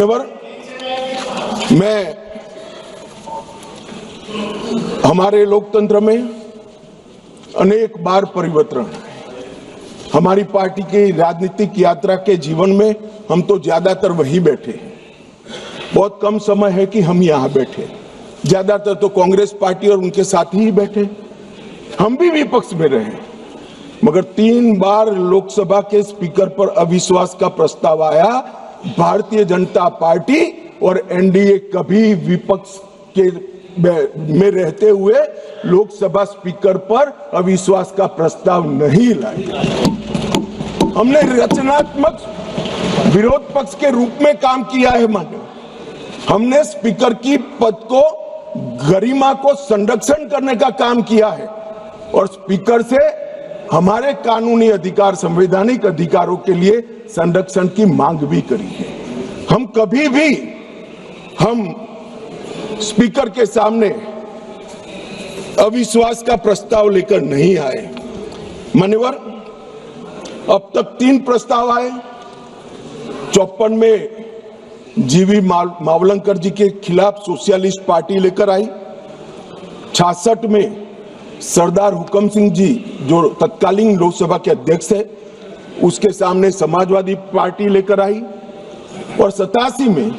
मान्यवर, मैं हमारे लोकतंत्र में अनेक बार परिवर्तन है। हमारी पार्टी की राजनीतिक यात्रा के जीवन में हम तो ज्यादातर वही बैठे हैं। बहुत कम समय है कि हम यहाँ बैठे, ज्यादातर तो कांग्रेस पार्टी और उनके साथी ही बैठे। हम भी विपक्ष में रहे, मगर 3 बार लोकसभा के स्पीकर पर अविश्वास का प्रस्ताव आया। भारतीय जनता पार्टी और एनडीए कभी विपक्ष के में रहते हुए लोकसभा स्पीकर पर अविश्वास का प्रस्ताव नहीं लाई। हमने रचनात्मक विरोध पक्ष के रूप में काम किया है। मान्य, हमने स्पीकर की पद को गरिमा को संरक्षण करने का काम किया है और स्पीकर से हमारे कानूनी अधिकार, संवैधानिक अधिकारों के लिए संरक्षण की मांग भी करी है। हम कभी भी स्पीकर के सामने अविश्वास का प्रस्ताव लेकर नहीं आए। मान्यवर, अब तक 3 प्रस्ताव आए। 54 में जीवी मावलंकर जी के खिलाफ सोशलिस्ट पार्टी लेकर आई। 66 में सरदार हुकम सिंह जी, जो तत्कालीन लोकसभा के अध्यक्ष है, उसके सामने समाजवादी पार्टी लेकर आई और 87 में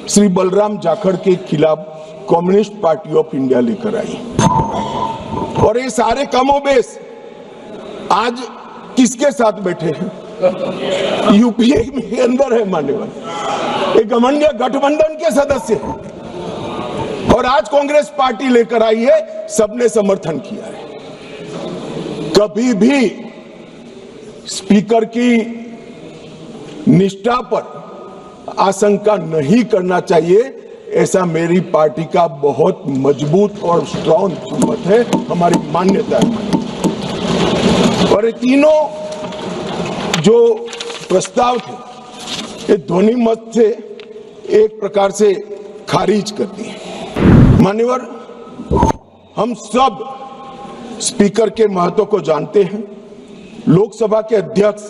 श्री बलराम जाखड़ के खिलाफ कम्युनिस्ट पार्टी ऑफ इंडिया लेकर आई। और ये सारे कमोबेश आज किसके साथ बैठे हैं? यूपीए के अंदर है। मान्यवर, एक घमंडिया गठबंधन के सदस्य हैं और आज कांग्रेस पार्टी लेकर आई है, सबने समर्थन किया है। कभी भी स्पीकर की निष्ठा पर आशंका नहीं करना चाहिए, ऐसा मेरी पार्टी का बहुत मजबूत और स्ट्रॉन्ग मत है, हमारी मान्यता है। और ये तीनों जो प्रस्ताव थे, ये ध्वनि मत से एक प्रकार से खारिज कर दिए। मान्यवर, हम सब स्पीकर के महत्व को जानते हैं। लोकसभा के अध्यक्ष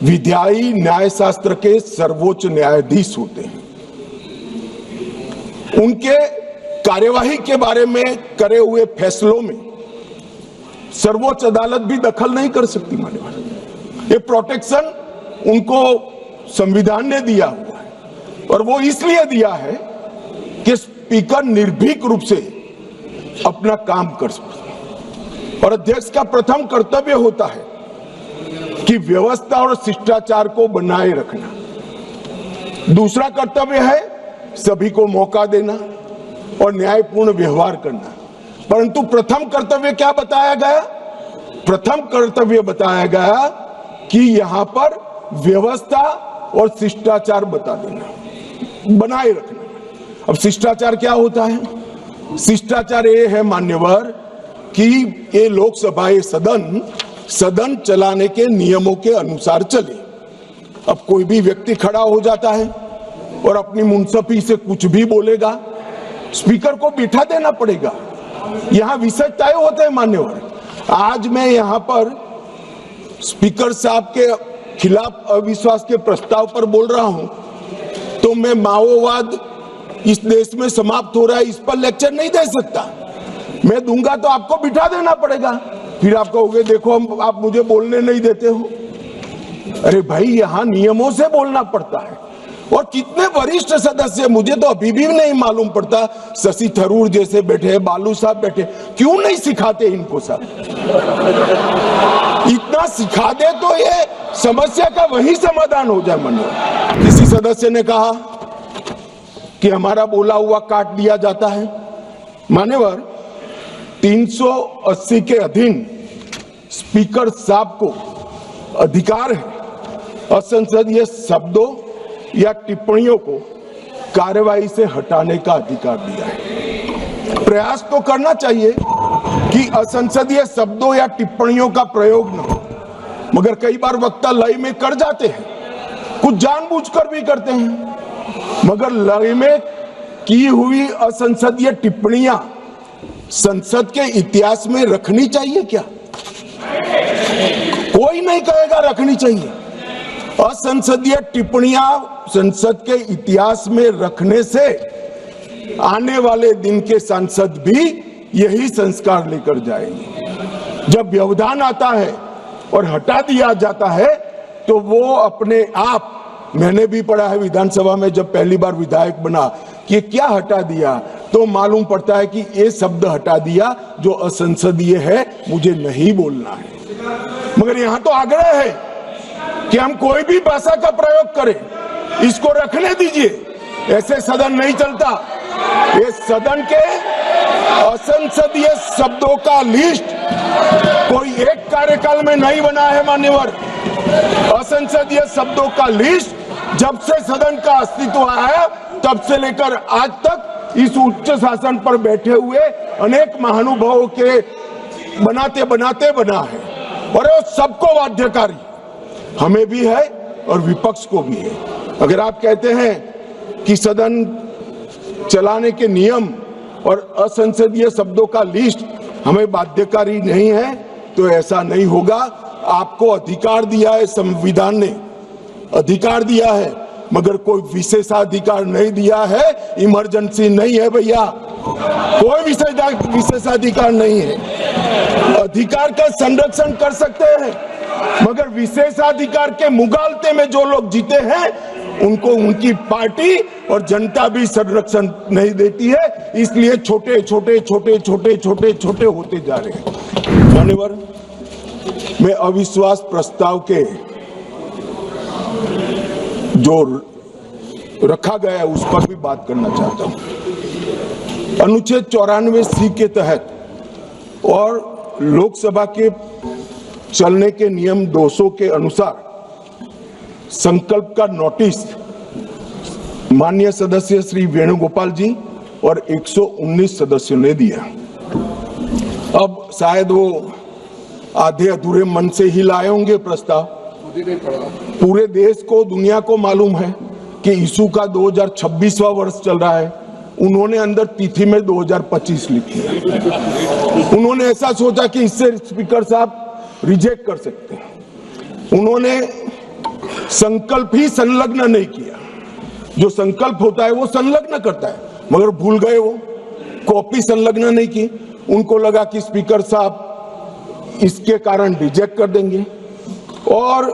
विधायी न्यायशास्त्र के सर्वोच्च न्यायाधीश होते हैं। उनके कार्यवाही के बारे में करे हुए फैसलों में सर्वोच्च अदालत भी दखल नहीं कर सकती। मान्यवर, ये प्रोटेक्शन उनको संविधान ने दिया हुआ है और वो इसलिए दिया है कि स्पीकर निर्भीक रूप से अपना काम कर सके और अध्यक्ष का प्रथम कर्तव्य होता है कि व्यवस्था और शिष्टाचार को बनाए रखना। दूसरा कर्तव्य है सभी को मौका देना और न्यायपूर्ण व्यवहार करना। परंतु प्रथम कर्तव्य क्या बताया गया? प्रथम कर्तव्य बताया गया कि यहां पर व्यवस्था और शिष्टाचार बता देना, बनाए रखना। अब शिष्टाचार क्या होता है? शिष्टाचार ये है मान्यवर कि ये लोकसभा, ये सदन चलाने के नियमों के अनुसार चले। अब कोई भी व्यक्ति खड़ा हो जाता है और अपनी मुंसफी से कुछ भी बोलेगा, स्पीकर को बिठा देना पड़ेगा। यहां विषय तय होते हैं। मान्यवर, आज मैं यहां पर स्पीकर साहब के खिलाफ अविश्वास के प्रस्ताव पर बोल रहा हूं, तो मैं माओवाद इस देश में समाप्त हो रहा है, इस पर लेक्चर नहीं दे सकता। मैं दूंगा तो आपको बिठा देना पड़ेगा। फिर आप कहोगे देखो आप मुझे बोलने नहीं देते हो। अरे भाई, यहां नियमों से बोलना पड़ता है। और कितने वरिष्ठ सदस्य, मुझे तो अभी भी नहीं मालूम पड़ता। शशि थरूर जैसे बैठे, बालू साहब बैठे, क्यों नहीं सिखाते इनको सब? इतना सिखा दे तो ये समस्या का वही समाधान हो जाए। मन किसी सदस्य ने कहा कि हमारा बोला हुआ काट दिया जाता है। मान्यवर, 380 के अधीन स्पीकर साहब को अधिकार है असंसदीय शब्दों या टिप्पणियों को कार्यवाही से हटाने का अधिकार दिया है। प्रयास तो करना चाहिए कि असंसदीय शब्दों या टिप्पणियों का प्रयोग न हो, मगर कई बार वक्ता लय में कर जाते हैं, कुछ जानबूझकर भी करते हैं। मगर लय में की हुई असंसदीय टिप्पणियां संसद के इतिहास में रखनी चाहिए क्या? कोई नहीं कहेगा रखनी चाहिए। असंसदीय टिप्पणियां संसद के इतिहास में रखने से आने वाले दिन के सांसद भी यही संस्कार लेकर जाएंगे। जब व्यवधान आता है और हटा दिया जाता है तो वो अपने आप, मैंने भी पढ़ा है विधानसभा में जब पहली बार विधायक बना कि क्या हटा दिया, तो मालूम पड़ता है कि ये शब्द हटा दिया जो असंसदीय है, मुझे नहीं बोलना है। मगर यहां तो आग्रह है कि हम कोई भी भाषा का प्रयोग करें, इसको रखने दीजिए, ऐसे सदन नहीं चलता। ये सदन के असंसदीय शब्दों का लिस्ट कोई एक कार्यकाल में नहीं बना है मान्यवर। असंसदीय शब्दों का लिस्ट जब से सदन का अस्तित्व आया तब से लेकर आज तक इस उच्च शासन पर बैठे हुए अनेक महानुभावों के बनाते बनाते बना है, और वो सबको बाध्यकारी, हमें भी है और विपक्ष को भी है। अगर आप कहते हैं कि सदन चलाने के नियम और असंसदीय शब्दों का लिस्ट हमें बाध्यकारी नहीं है तो ऐसा नहीं होगा। आपको अधिकार दिया है, संविधान ने अधिकार दिया है, मगर कोई विशेषाधिकार नहीं दिया है। इमरजेंसी नहीं है भैया, कोई विशेषाधिकार नहीं है। अधिकार का संरक्षण कर सकते हैं, मगर विशेषाधिकार के मुगालते में जो लोग जीते हैं उनको उनकी पार्टी और जनता भी संरक्षण नहीं देती है, इसलिए छोटे छोटे छोटे छोटे छोटे छोटे होते जा रहे हैं। मान्यवर, मैं अविश्वास प्रस्ताव के जो रखा गया है उस पर भी बात करना चाहता हूं। अनुच्छेद 94C के तहत और लोकसभा के चलने के नियम 200 के अनुसार संकल्प का नोटिस माननीय सदस्य श्री वेणुगोपाल जी और 119 सदस्यों ने दिया। अब शायद वो आधे अधूरे मन से ही लाए होंगे प्रस्ताव। पूरे देश को, दुनिया को मालूम है कि यीशु का 2026वां वर्ष चल रहा है। उन्होंने अंदर तिथि में 2025 लिखी है। उन्होंने ऐसा सोचा कि इससे स्पीकर साहब रिजेक्ट कर सकते हैं। उन्होंने संकल्प ही संलग्न नहीं किया। जो संकल्प होता है वो संलग्न करता है, मगर भूल गए, वो कॉपी संलग्न नहीं की। उनको लगा कि स्पीकर साहब इसके कारण रिजेक्ट कर देंगे, और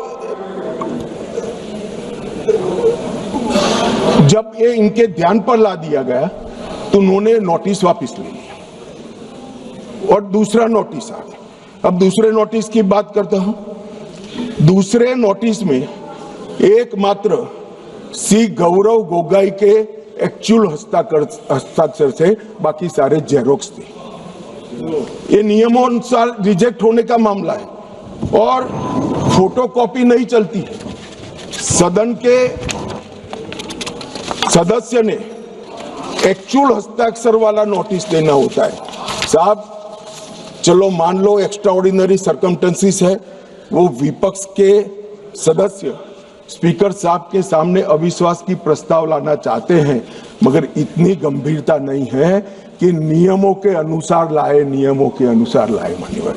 जब ये इनके ध्यान पर ला दिया गया तो उन्होंने नोटिस वापस ले लिया और दूसरा नोटिस आ गया। अब दूसरे नोटिस की बात करता हूं। दूसरे नोटिस में एकमात्र सी गौरव गोगोई के एक्चुअल हस्ताक्षर से बाकी सारे जेरोक्स थे। ये नियमों अनुसार रिजेक्ट होने का मामला है और फोटोकॉपी नहीं चलती। सदन के सदस्य ने एक्चुअल हस्ताक्षर वाला नोटिस देना होता है। साहब चलो मान लो एक्स्ट्राऑर्डिनरी सर्कमस्टेंसेस है, वो विपक्ष के सदस्य स्पीकर साहब के सामने अविश्वास की प्रस्ताव लाना चाहते हैं, मगर इतनी गंभीरता नहीं है कि नियमों के अनुसार लाए, नियमों के अनुसार लाए। मान्यवर,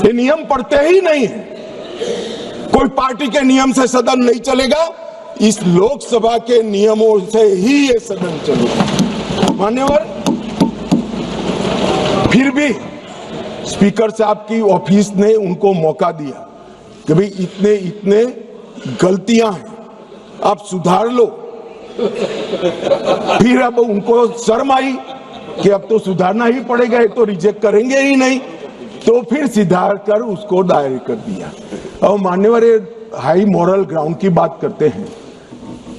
ये नियम पढ़ते ही नहीं है। कोई पार्टी के नियम से सदन नहीं चलेगा, इस लोकसभा के नियमों से ही ये सदन चलेगा। मान्यवर, फिर भी स्पीकर साहब की ऑफिस ने उनको मौका दिया कि भाई इतने इतने गलतियां हैं, आप सुधार लो। फिर अब उनको शर्म आई कि अब तो सुधारना ही पड़ेगा, तो रिजेक्ट करेंगे ही नहीं, तो फिर सुधार कर उसको दायर कर दिया। और मान्यवर, हाई मॉरल ग्राउंड की बात करते हैं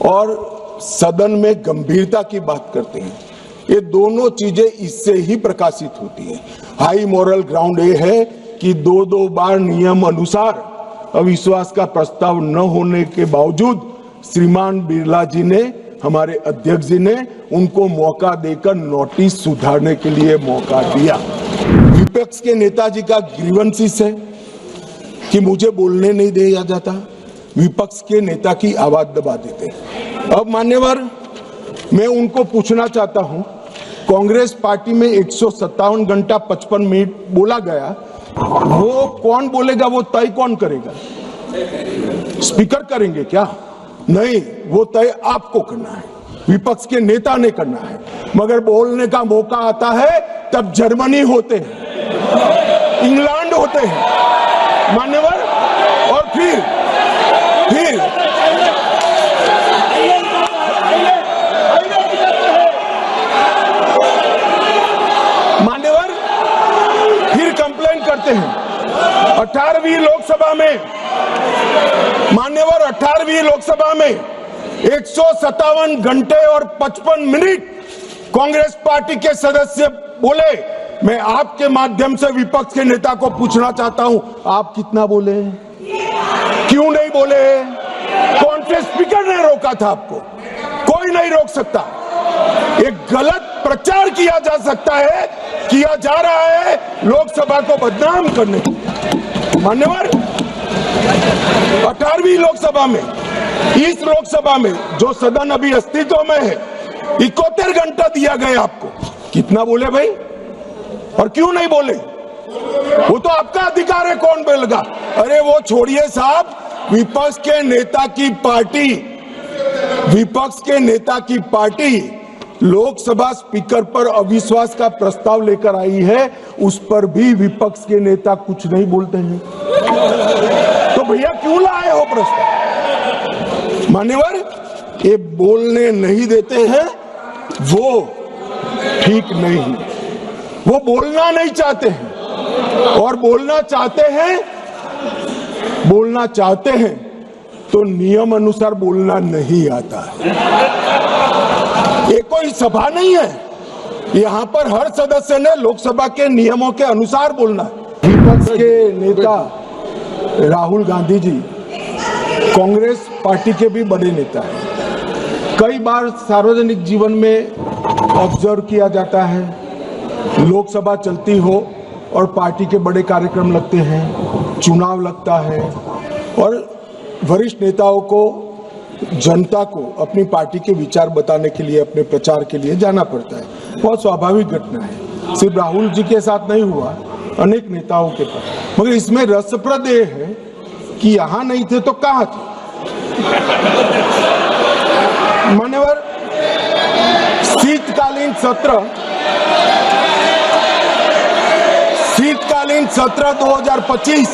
और सदन में गंभीरता की बात करते हैं, ये दोनों चीजें इससे ही प्रकाशित होती है। हाई मॉरल ग्राउंड ये है कि दो बार नियम अनुसार अविश्वास का प्रस्ताव न होने के बावजूद श्रीमान बिरला जी ने, हमारे अध्यक्ष जी ने उनको मौका देकर नोटिस सुधारने के लिए मौका दिया। विपक्ष के नेताजी का ग्रीवेंसेस है कि मुझे बोलने नहीं दिया जाता, विपक्ष के नेता की आवाज दबा देते। अब मान्यवर, मैं उनको पूछना चाहता हूं, कांग्रेस पार्टी में 157 घंटा 55 मिनट बोला गया, वो कौन बोलेगा, वो तय कौन करेगा? स्पीकर करेंगे क्या? नहीं, वो तय आपको करना है, विपक्ष के नेता ने करना है। मगर बोलने का मौका आता है तब जर्मनी होते हैं, इंग्लैंड होते हैं मान्यवर, और फिर मान्यवर फिर कंप्लेन करते हैं। 18वीं लोकसभा में मान्यवर 18वीं लोकसभा में 157 घंटे और 55 मिनट कांग्रेस पार्टी के सदस्य बोले। मैं आपके माध्यम से विपक्ष के नेता को पूछना चाहता हूं, आप कितना बोले? क्यों नहीं बोले? कौन से स्पीकर ने रोका था आपको? कोई नहीं रोक सकता। एक गलत प्रचार किया जा रहा है लोकसभा को बदनाम करने के लिए। मान्यवर 18वीं लोकसभा में, इस लोकसभा में जो सदन अभी अस्तित्व में है, 71 घंटा दिया गया आपको। कितना बोले भाई? और क्यों नहीं बोले? वो तो आपका अधिकार है, कौन बोलेगा? अरे वो छोड़िए साहब, विपक्ष के नेता की पार्टी लोकसभा स्पीकर पर अविश्वास का प्रस्ताव लेकर आई है, उस पर भी विपक्ष के नेता कुछ नहीं बोलते हैं। तो भैया क्यों लाए हो प्रस्ताव? मान्यवर ये बोलने नहीं देते हैं, वो ठीक नहीं, वो बोलना नहीं चाहते हैं, और बोलना चाहते हैं तो नियम अनुसार बोलना नहीं आता है। ये कोई सभा नहीं है, यहाँ पर हर सदस्य ने लोकसभा के नियमों के अनुसार बोलना है। विपक्ष के नेता राहुल गांधी जी कांग्रेस पार्टी के भी बड़े नेता हैं। कई बार सार्वजनिक जीवन में ऑब्जर्व किया जाता है, लोकसभा चलती हो और पार्टी के बड़े कार्यक्रम लगते हैं, चुनाव लगता है, और वरिष्ठ नेताओं को, जनता को अपनी पार्टी के विचार बताने के लिए, अपने प्रचार के लिए जाना पड़ता है। बहुत स्वाभाविक घटना है, सिर्फ राहुल जी के साथ नहीं हुआ, अनेक नेताओं के पास। मगर इसमें रसप्रद ये है कि यहां नहीं थे तो कहां थे? मान्यवर शीतकालीन सत्र 2025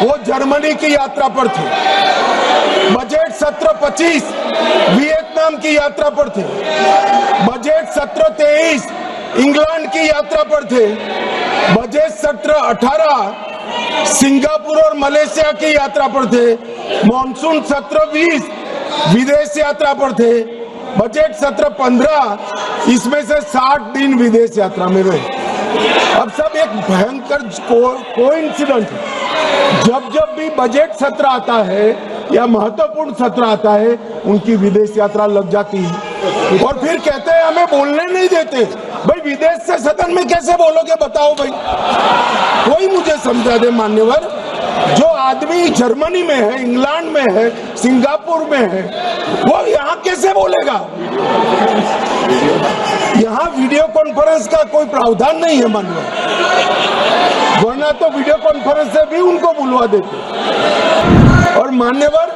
वो जर्मनी की यात्रा पर थे। बजट सत्र 25 वियतनाम की यात्रा पर थे। बजट सत्र 23 इंग्लैंड की यात्रा पर थे। बजट सत्र 18 सिंगापुर और मलेशिया की यात्रा पर थे। मॉनसून सत्र 20 विदेश यात्रा पर थे। बजट सत्र 15 इसमें से 60 दिन विदेश यात्रा में रहे। अब सब एक भयंकर कोइंसिडेंस है, जब भी बजट सत्र आता है या महत्वपूर्ण सत्र आता है, उनकी विदेश यात्रा लग जाती है और फिर कहते हैं हमें बोलने नहीं देते। भाई विदेश से सदन में कैसे बोलोगे बताओ भाई? कोई मुझे समझा दे मान्यवर। जो आदमी जर्मनी में है, इंग्लैंड में है, सिंगापुर में है, वो यहाँ कैसे बोलेगा? यहाँ वीडियो कॉन्फ्रेंस का कोई प्रावधान नहीं है मान्यवर, वरना तो वीडियो कॉन्फ्रेंस से भी उनको बुलवा देते। और मान्यवर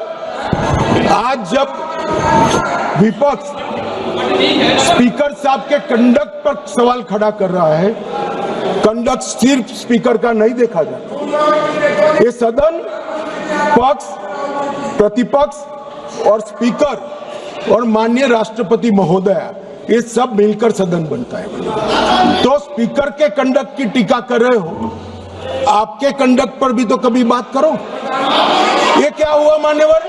आज जब विपक्ष स्पीकर साहब के कंडक्ट पर सवाल खड़ा कर रहा है, कंडक्ट सिर्फ स्पीकर का नहीं देखा जाता, ये सदन पक्ष, प्रतिपक्ष और स्पीकर और माननीय राष्ट्रपति महोदय, ये सब मिलकर सदन बनता है। तो स्पीकर के कंडक्ट की टीका कर रहे हो, आपके कंडक्ट पर भी तो कभी बात करो। ये क्या हुआ मान्यवर?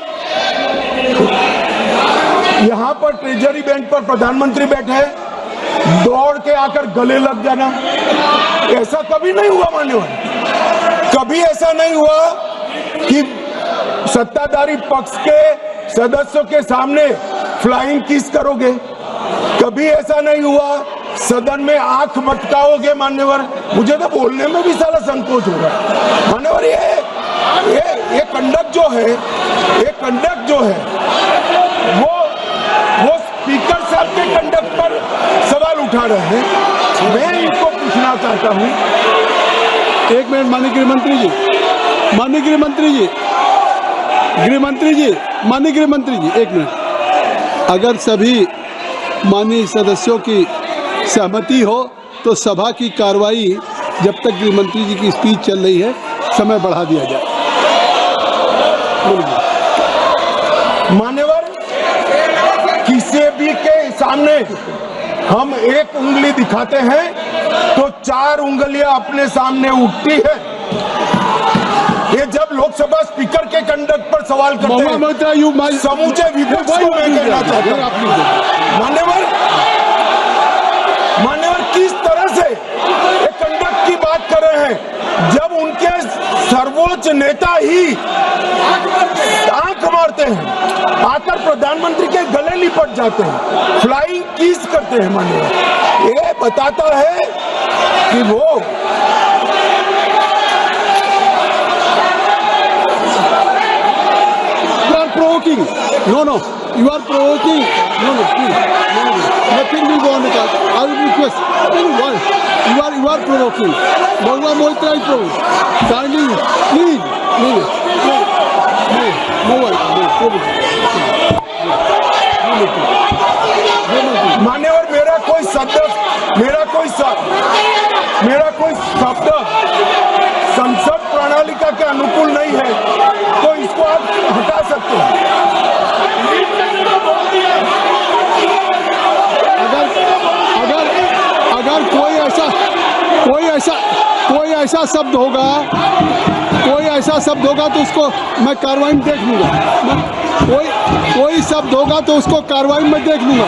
यहां पर ट्रेजरी बेंच पर प्रधानमंत्री बैठे हैं, दौड़ के आकर गले लग जाना, ऐसा कभी नहीं हुआ मान्यवर। कभी ऐसा नहीं हुआ कि सत्ताधारी पक्ष के सदस्यों के सामने फ्लाइंग किस करोगे। कभी ऐसा नहीं हुआ सदन में आंख मटकाओगे मान्यवर। मुझे तो बोलने में भी सारा संकोच हो रहा है मान्यवर। ये कंडक्ट जो है वो स्पीकर साहब के कंडक्ट पर सवाल उठा रहे हैं। मैं इनको पूछना चाहता हूं, एक मिनट माननीय गृह मंत्री जी, गृह मंत्री जी, माननीय गृह मंत्री जी, एक मिनट। अगर सभी माननीय सदस्यों की सहमति हो तो सभा की कार्रवाई जब तक गृह मंत्री जी की स्पीच चल रही है समय बढ़ा दिया जाए। मान्यवर, किसी भी के सामने हम एक उंगली दिखाते हैं तो 4 उंगलियां अपने सामने उठती है। ये जब लोकसभा स्पीकर के कंडक्ट पर सवाल करते हैं, समूचे विपक्ष को मैं कहना चाहता हूं, मान्यवर किस तरह से एक कंडक्ट की बात कर रहे हैं जब उनके सर्वोच्च नेता ही आंख मारते हैं, आकर प्रधानमंत्री के गले लिपट जाते हैं, फ्लाइंग किस करते हैं। मान्यवर, ये बताता है कि वो No, you are provoking. No, please. No. Nothing will go on the card. I will request. You are provoking. Bhagwan Moitra is provoking. Kindly, please. मान्यवर, मेरा कोई शब्द संसद प्रणालिका के अनुकूल नहीं है, तो इसको आप हटा सकते हैं। अगर कोई ऐसा शब्द होगा तो उसको मैं कार्रवाई में देख लूंगा। कोई शब्द होगा तो उसको कार्रवाई में देख लूंगा।